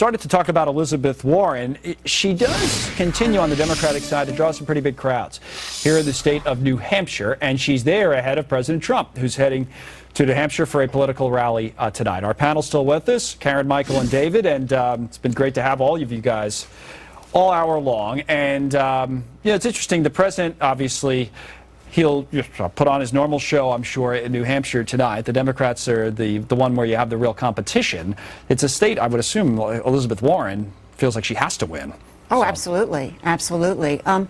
started to talk about Elizabeth Warren. She does continue on the Democratic side to draw some pretty big crowds here in the state of New Hampshire, and she's there ahead of President Trump, who's heading to New Hampshire for a political rally tonight. Our panel's still with us, Karen, Michael, and David, and it's been great to have all of you guys all hour long. And it's interesting. The president, obviously, he'll put on his normal show, I'm sure, in New Hampshire tonight. The Democrats are the one where you have the real competition. It's a state, I would assume, Elizabeth Warren feels like she has to win. Oh, so. Absolutely. Absolutely. And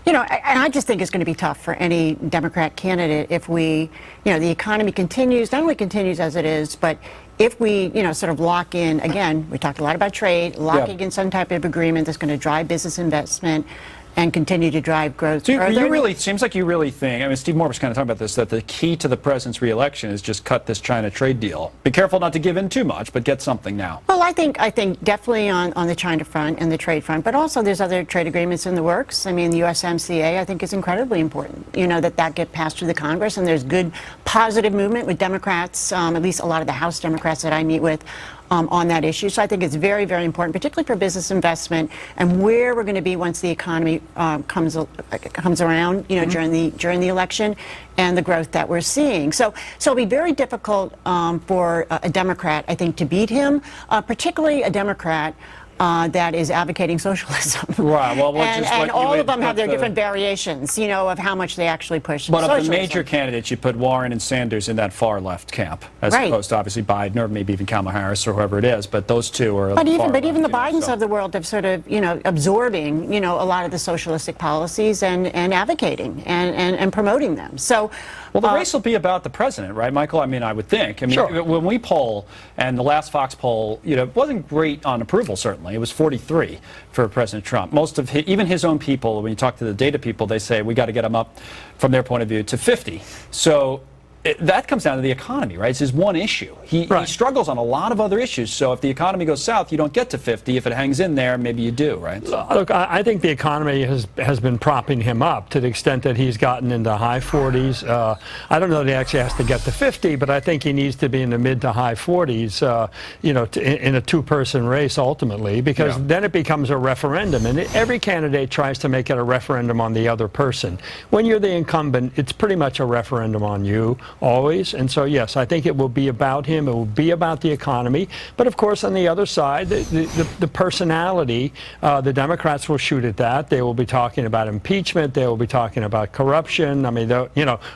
I just think it's going to be tough for any Democrat candidate if the economy continues, not only continues as it is, but if we, sort of lock in, again, we talked a lot about trade, locking in some type of agreement that's going to drive business investment and continue to drive growth. So it seems like you really think, I mean, Steve Moore was kind of talking about this, that the key to the president's reelection is just cut this China trade deal. Be careful not to give in too much, but get something now. Well, I think definitely on the China front and the trade front, but also there's other trade agreements in the works. I mean, the USMCA, I think, is incredibly important, that get passed through the Congress, and there's good positive movement with Democrats, at least a lot of the House Democrats that I meet with, on that issue. So I think it's very, very important, particularly for business investment and where we're going to be once the economy comes around, during the election and the growth that we're seeing. So it'll be very difficult for a Democrat, I think, to beat him, particularly a Democrat that is advocating socialism. Right. Well, and all of them have their different variations, of how much they actually push socialism. But of the major candidates, you put Warren and Sanders in that far left camp, as opposed to obviously Biden or maybe even Kamala Harris or whoever it is. But those two are. But even the Bidens of the world have sort of, absorbing, a lot of the socialistic policies and advocating and promoting them. So. Well, the race will be about the president, right, Michael? I mean, I would think. I mean, sure. When we poll, and the last Fox poll, it wasn't great on approval, certainly. It was 43 for President Trump. Most of even his own people, when you talk to the data people, they say we got to get him up, from their point of view, to 50. So that comes down to the economy, right? It's his one issue. He struggles on a lot of other issues. So if the economy goes south, you don't get to 50. If it hangs in there, maybe you do, right? Look, I think the economy has been propping him up to the extent that he's gotten into high 40s. I don't know that he actually has to get to 50, but I think he needs to be in the mid to high 40s, in a two-person race ultimately, because then it becomes a referendum. And every candidate tries to make it a referendum on the other person. When you're the incumbent, it's pretty much a referendum on you. Always. And so, yes, I think it will be about him. It will be about the economy. But, of course, on the other side, the personality, the Democrats will shoot at that. They will be talking about impeachment. They will be talking about corruption. I mean,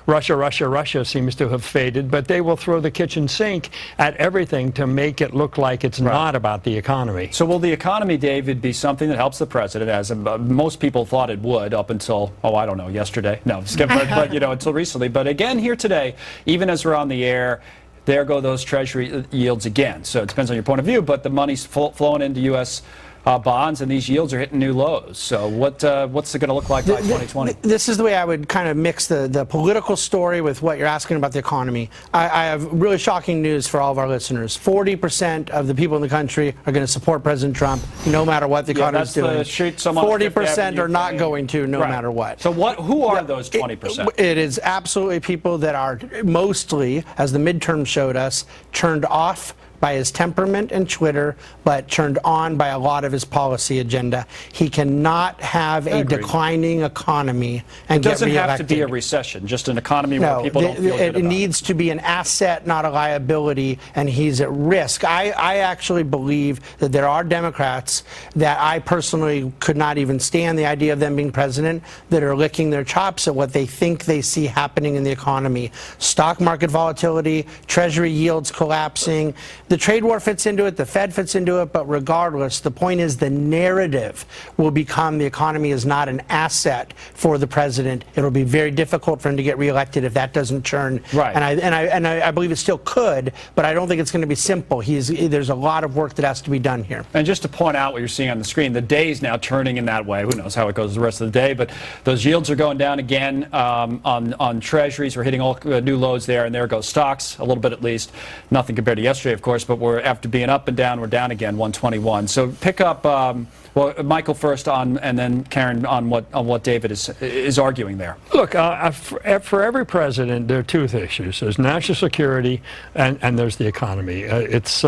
Russia seems to have faded. But they will throw the kitchen sink at everything to make it look like it's not about the economy. So will the economy, David, be something that helps the president, as most people thought it would up until, I don't know, yesterday? No, but until recently. But again, here today, even as we're on the air, there go those Treasury yields again. So it depends on your point of view, but the money's flowing into U.S. bonds, and these yields are hitting new lows. So what's it going to look like by 2020? This is the way I would kind of mix the political story with what you're asking about the economy. I have really shocking news for all of our listeners. 40% of the people in the country are going to support President Trump no matter what the economy is doing. 40% are not going to no matter what. So who are those 20%? It is absolutely people that are mostly, as the midterm showed us, turned off by his temperament and Twitter, but turned on by a lot of his policy agenda. He cannot have a declining economy and get reelected. It doesn't have to be a recession, just an economy where people don't feel good about it. It needs to be an asset, not a liability, and he's at risk. I actually believe that there are Democrats that I personally could not even stand the idea of them being president, that are licking their chops at what they think they see happening in the economy. Stock market volatility, Treasury yields collapsing. The trade war fits into it, the Fed fits into it, but regardless, the point is the narrative will become the economy is not an asset for the president. It'll be very difficult for him to get reelected if that doesn't turn. Right. And I believe it still could, but I don't think it's going to be simple. There's a lot of work that has to be done here. And just to point out what you're seeing on the screen, the day's now turning in that way. Who knows how it goes the rest of the day, but those yields are going down again on treasuries. We're hitting all new lows there, and there goes stocks, a little bit at least. Nothing compared to yesterday, of course. course, but we're after being up and down, we're down again, 121. So pick up, well, Michael first on, and then Karen on what David is arguing there. Look, for every president, there are two issues. There's national security, and there's the economy. It's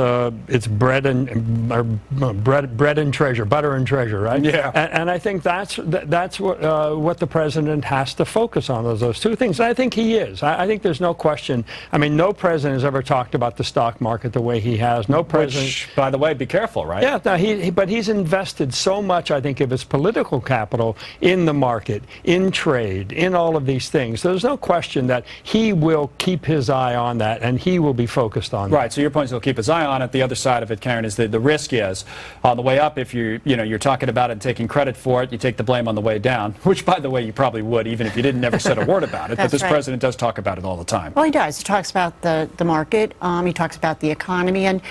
bread and treasure, butter and treasure, right? Yeah. And I think that's what the president has to focus on, those two things. And I think he is. I think there's no question. I mean, no president has ever talked about the stock market the way he has. No president. Which, by the way, be careful, right? Yeah, no, but he's invested so much, I think, of his political capital in the market, in trade, in all of these things. There's no question that he will keep his eye on that, and he will be focused on that. Right. So your point is he'll keep his eye on it. The other side of it, Karen, is the risk is on the way up. If you're talking about it and taking credit for it, you take the blame on the way down. Which, by the way, you probably would, even if you didn't never said a word about it. But this president does talk about it all the time. Well, he does. He talks about the market. He talks about the economy, and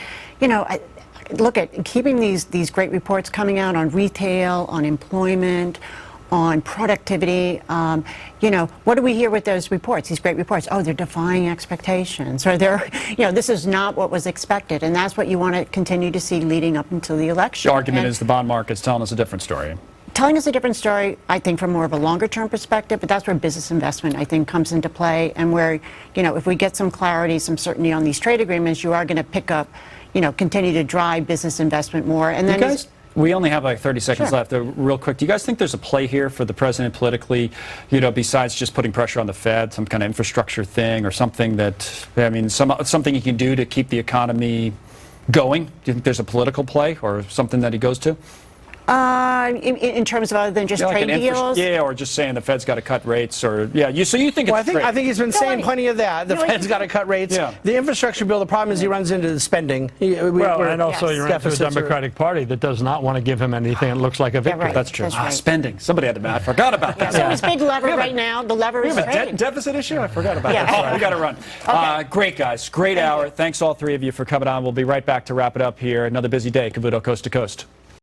look at keeping these great reports coming out on retail, on employment, on productivity. What do we hear with those reports? These great reports. Oh, they're defying expectations, or this is not what was expected, and that's what you want to continue to see leading up until the election. The argument is the bond market's telling us a different story. Telling us a different story, I think, from more of a longer-term perspective, but that's where business investment, I think, comes into play, and where, if we get some clarity, some certainty on these trade agreements, you are going to pick up, continue to drive business investment more. And then, we only have like 30 seconds left. Real quick, do you guys think there's a play here for the president politically, besides just putting pressure on the Fed, some kind of infrastructure thing or something that, something he can do to keep the economy going? Do you think there's a political play or something that he goes to? In terms of other than just trade deals? Yeah, or just saying the Fed's got to cut rates, or so you think it's I think he's been saying plenty of that. The Fed's got to cut rates. Yeah. The infrastructure bill, the problem is he runs into the spending. And also he runs to the Democratic Party that does not want to give him anything that looks like a victory. Right. That's true. That's right. Spending. Somebody had to. I forgot about that. So his big lever right now, the lever is we have a trade. deficit issue? I forgot about that. Right, we got to run. Okay. Great, guys. Great hour. Thanks all three of you for coming on. We'll be right back to wrap it up here. Another busy day. Cavuto Coast to Coast.